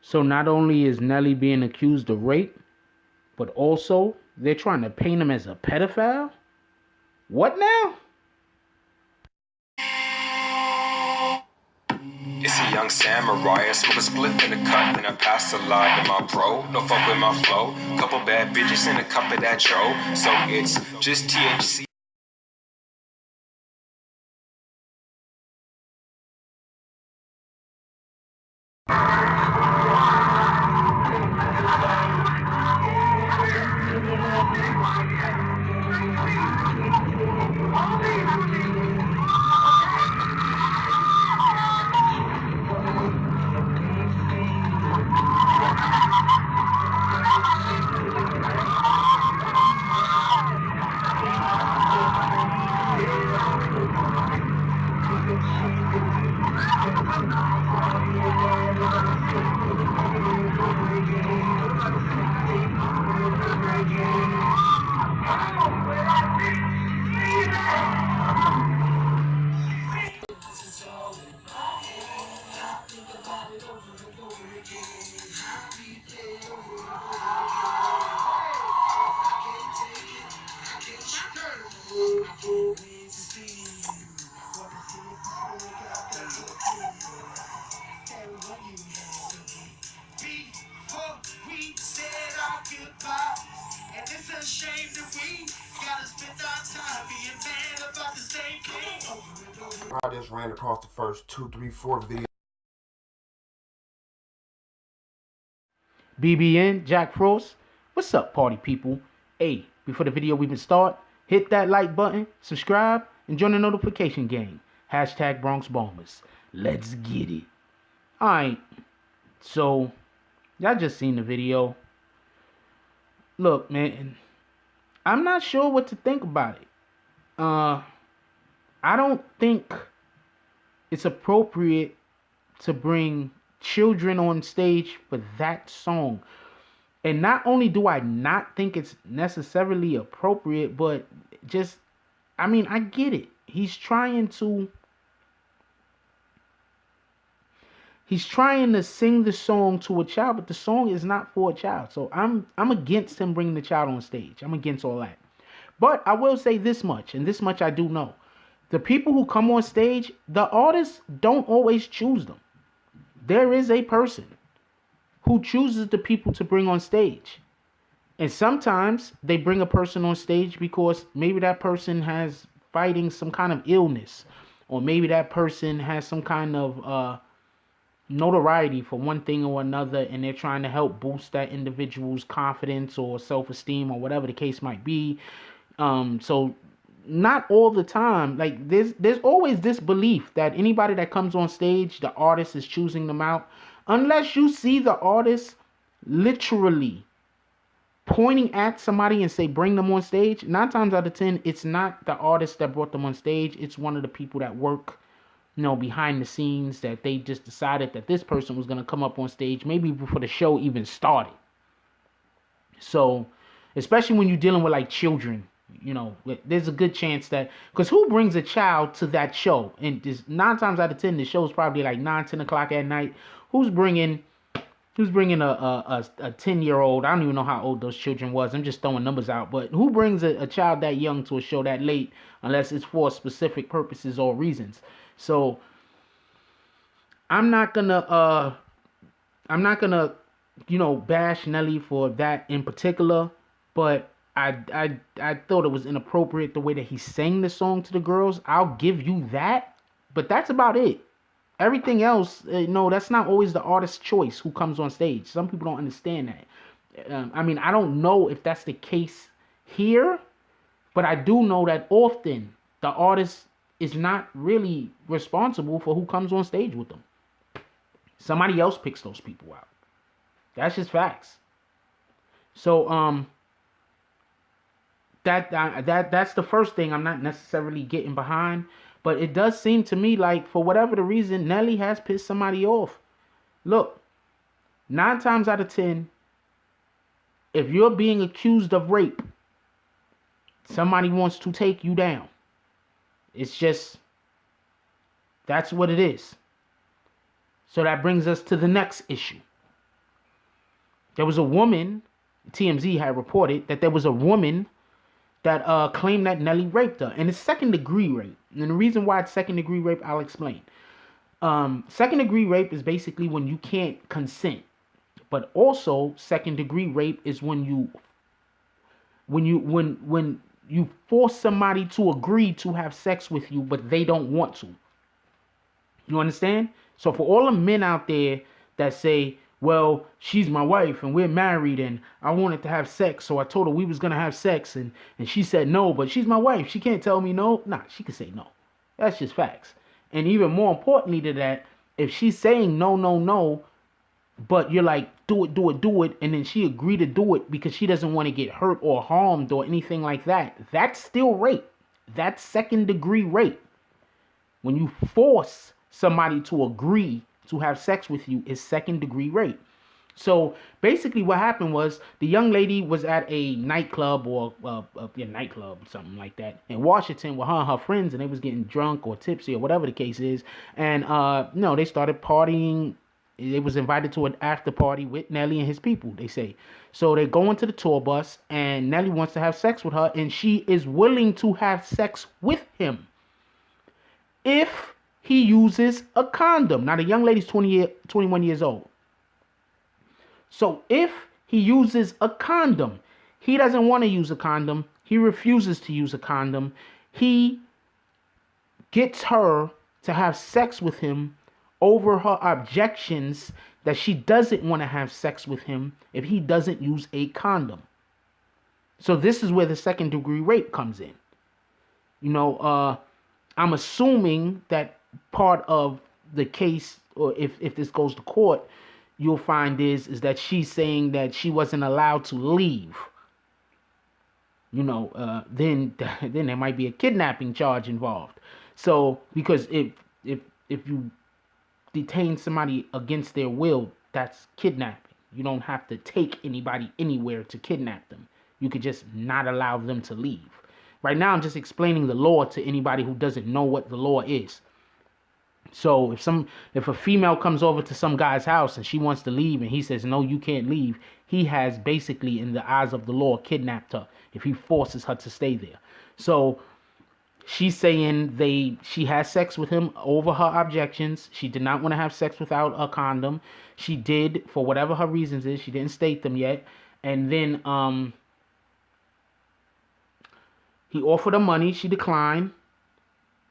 So not only is Nelly being accused of rape, but also they're trying to paint him as a pedophile? What now? It's a young samurai, I smoke a spliff in the cut, and I pass a lot to my bro. No fuck with my flow. Couple bad bitches and a cup of that tro. So it's just THC. And it's a shame that we gotta spend our time being mad about the same thing. I just ran across the first 2, 3, 4 videos. BBN, Jack Frost. What's up, party people? Hey, before the video even start, hit that like button, subscribe, and join the notification gang. Hashtag Bronx Bombers. Let's get it. Alright, so y'all just seen the video. Look, man, I'm not sure what to think about it. I don't think it's appropriate to bring children on stage for that song. And not only do I not think it's necessarily appropriate, but just, I mean, I get it. He's trying to sing the song to a child, but the song is not for a child. So I'm against him bringing the child on stage. I'm against all that. But I will say this much, and this much I do know. The people who come on stage, the artists don't always choose them. There is a person who chooses the people to bring on stage. And sometimes they bring a person on stage because maybe that person has fighting some kind of illness, or maybe that person has some kind of notoriety for one thing or another, and they're trying to help boost that individual's confidence or self-esteem or whatever the case might be. So not all the time, like there's always this belief that anybody that comes on stage, the artist is choosing them out, unless you see the artist literally pointing at somebody and say bring them on stage. 9 times out of 10, it's not the artist that brought them on stage. It's one of the people that work, behind the scenes, that they just decided that this person was going to come up on stage maybe before the show even started. So, especially when you're dealing with like children, there's a good chance that, because who brings a child to that show? And just 9 times out of 10, the show is probably like 9, 10 o'clock at night. Who's bringing a 10-year-old? I don't even know how old those children was. I'm just throwing numbers out. But who brings a child that young to a show that late, unless it's for specific purposes or reasons? So I'm not gonna bash Nelly for that in particular, but I thought it was inappropriate the way that he sang the song to the girls. I'll give you that, but that's about it. Everything else, that's not always the artist's choice who comes on stage. Some people don't understand that. I don't know if that's the case here, but I do know that often the artist is not really responsible for who comes on stage with them. Somebody else picks those people out. That's just facts. So that's the first thing I'm not necessarily getting behind. But it does seem to me like, for whatever the reason, Nelly has pissed somebody off. Look, 9 times out of 10, if you're being accused of rape, somebody wants to take you down. It's just, that's what it is. So that brings us to the next issue. There was a woman, TMZ had reported that there was a woman that claimed that Nelly raped her, and it's second degree rape. And the reason why it's second degree rape, I'll explain. Second degree rape is basically when you can't consent, but also second degree rape is when you force somebody to agree to have sex with you, but they don't want to. You understand? So for all the men out there that say, well, she's my wife and we're married and I wanted to have sex, so I told her we was gonna have sex and she said no, but she's my wife. She can't tell me no. Nah, she can say no. That's just facts. And even more importantly to that, if she's saying no, no, no, but you're like, do it, do it, do it, and then she agreed to do it because she doesn't want to get hurt or harmed or anything like that, that's still rape. That's second degree rape. When you force somebody to agree to have sex with you, is second degree rape. So basically what happened was the young lady was at a nightclub or a nightclub, something like that, in Washington with her and her friends, and they was getting drunk or tipsy or whatever the case is. And they started partying. They was invited to an after party with Nelly and his people, they say. So they go into the tour bus and Nelly wants to have sex with her and she is willing to have sex with him if he uses a condom. Now the young lady's 21 years old. So if he uses a condom, he doesn't want to use a condom. He refuses to use a condom. He gets her to have sex with him over her objections that she doesn't want to have sex with him if he doesn't use a condom. So this is where the second degree rape comes in. I'm assuming that part of the case, or if this goes to court, you'll find is that she's saying that she wasn't allowed to leave. Then there might be a kidnapping charge involved. So because if you detain somebody against their will, that's kidnapping. You don't have to take anybody anywhere to kidnap them. You could just not allow them to leave. Right now, I'm just explaining the law to anybody who doesn't know what the law is. So if a female comes over to some guy's house and she wants to leave and he says, no, you can't leave, he has basically, in the eyes of the law, kidnapped her if he forces her to stay there. So she's saying she has sex with him over her objections. She did not want to have sex without a condom. She did, for whatever her reasons is. She didn't state them yet. And then he offered her money. She declined.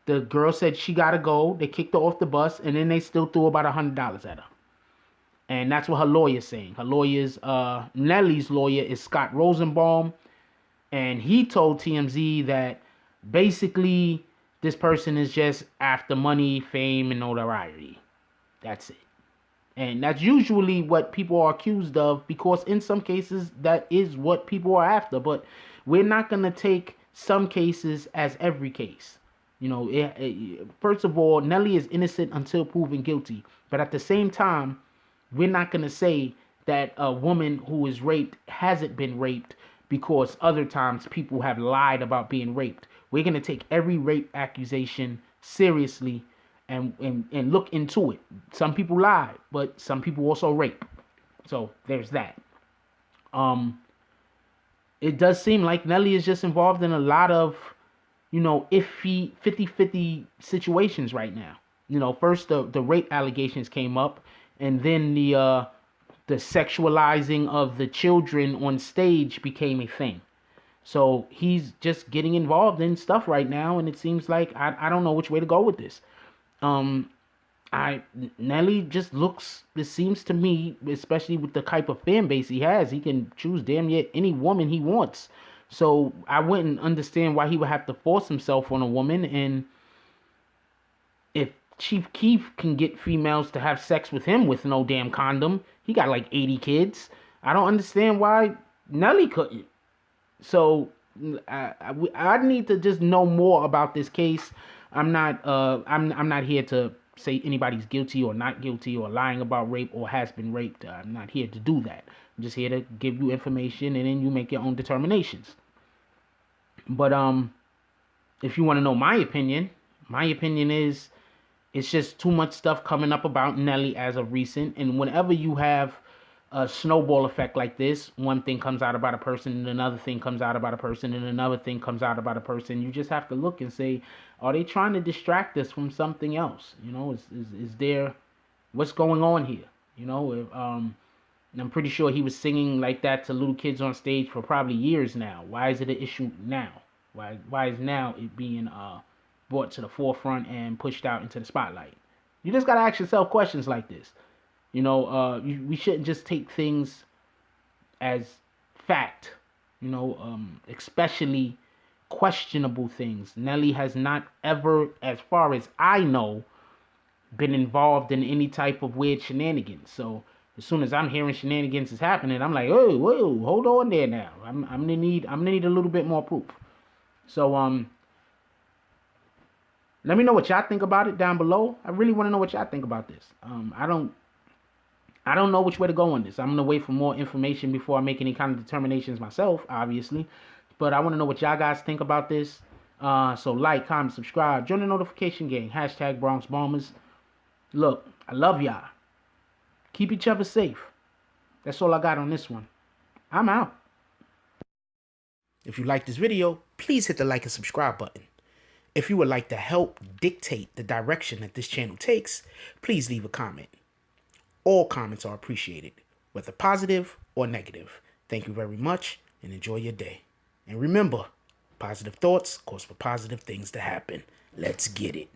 The girl said she got to go. They kicked her off the bus, and then they still threw about $100 at her. And that's what her lawyer's saying. Her lawyer's, Nelly's lawyer is Scott Rosenbaum. And he told TMZ that basically this person is just after money, fame, and notoriety. That's it. And that's usually what people are accused of, because in some cases that is what people are after. But we're not going to take some cases as every case. First of all, Nelly is innocent until proven guilty. But at the same time, we're not going to say that a woman who is raped hasn't been raped, because other times people have lied about being raped. We're going to take every rape accusation seriously and look into it. Some people lie, but some people also rape. So there's that. It does seem like Nelly is just involved in a lot of, iffy 50-50 situations right now. First the rape allegations came up, and then the sexualizing of the children on stage became a thing. So he's just getting involved in stuff right now, and it seems like I don't know which way to go with this. Nelly just looks, it seems to me, especially with the type of fan base he has, he can choose damn near any woman he wants. So I wouldn't understand why he would have to force himself on a woman. And if Chief Keef can get females to have sex with him with no damn condom, he got like 80 kids. I don't understand why Nelly couldn't. So I need to just know more about this case. I'm not here to say anybody's guilty or not guilty or lying about rape or has been raped. I'm not here to do that. I'm just here to give you information, and then you make your own determinations. But if you want to know my opinion is it's just too much stuff coming up about Nelly as of recent. And whenever you have a snowball effect like this. One thing comes out about a person, and another thing comes out about a person, and another thing comes out about a person. You just have to look and say, are they trying to distract us from something else? You know, is there, what's going on here? You know, and I'm pretty sure he was singing like that to little kids on stage for probably years now. Why is it an issue now? Why is now it being brought to the forefront and pushed out into the spotlight? You just gotta ask yourself questions like this. You know, we shouldn't just take things as fact. You know, especially questionable things. Nelly has not ever, as far as I know, been involved in any type of weird shenanigans. So as soon as I'm hearing shenanigans is happening, I'm like, oh, whoa, hold on there now. I'm gonna need a little bit more proof. So let me know what y'all think about it down below. I really want to know what y'all think about this. I don't know which way to go on this. I'm gonna wait for more information before I make any kind of determinations myself, obviously. But I want to know what y'all guys think about this. So like, comment, subscribe, join the notification gang. Hashtag Bronx Bombers. Look, I love y'all. Keep each other safe. That's all I got on this one. I'm out. If you like this video, please hit the like and subscribe button. If you would like to help dictate the direction that this channel takes, please leave a comment. All comments are appreciated, whether positive or negative. Thank you very much and enjoy your day. And remember, positive thoughts cause for positive things to happen. Let's get it.